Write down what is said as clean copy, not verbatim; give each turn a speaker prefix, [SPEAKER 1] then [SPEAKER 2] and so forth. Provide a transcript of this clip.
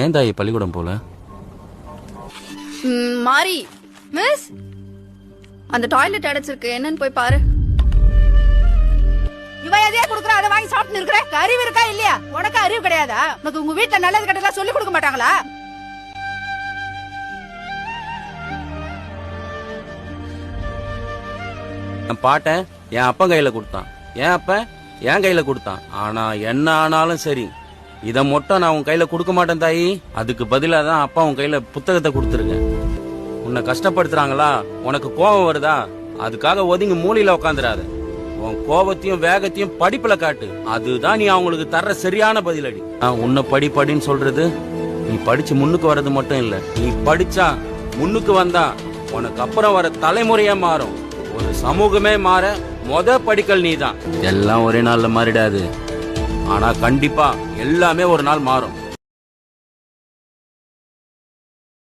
[SPEAKER 1] ஏன் தாயி பள்ளிக்கூடம் போல?
[SPEAKER 2] மாறி மிஸ், அந்த டாய்லெட் அடைச்சிருக்கு, என்னன்னு போய் பாரு.
[SPEAKER 3] இவ எதையா குடுக்குற, அதை வாங்கி சாப்பிட்டு இருக்கிற? அறிவு இருக்கா இல்லையா? உனக்கு அறிவு கிடையாதா? உனக்கு உங்க வீட்டுல நல்லது கெட்டதெல்லாம் சொல்லி கொடுக்க மாட்டாங்களா?
[SPEAKER 1] என் பாட்டன் என் அப்பன் கையில கொடுத்தான், என் அப்பன் என் கையில கொடுத்தான். ஆனா என்ன ஆனாலும் சரி, இத மட்டும் நான் உன் கையில கொடுக்க மாட்டேன் தாயி. அதுக்கு பதிலா தான் அப்பா உன் கையில புத்தகத்தை கொடுத்துருக்கேன். உன்னை கஷ்டப்படுத்துறாங்களா, உனக்கு கோபம் வருதா, அதுக்காக ஒதுங்கி மூலையில உட்காந்துராத. உன் கோபத்தையும் வேகத்தையும் படிப்புல காட்டு. அதுதான் நீ அவங்களுக்கு தர்ற சரியான பதிலடி. உன்னை படின்னு சொல்றது, நீ படிச்சு முன்னுக்கு வர்றது மட்டும் இல்ல, நீ படிச்சா முன்னுக்கு வந்தா உனக்கு அப்புறம் வர தலைமுறையா மாறும். ஒரு சமூகமே மாற படிக்கல் நீதான். எல்லாம் ஒரே நாள்ல மாறிடாது, ஆனா கண்டிப்பா எல்லாமே ஒரு நாள் மாறும்.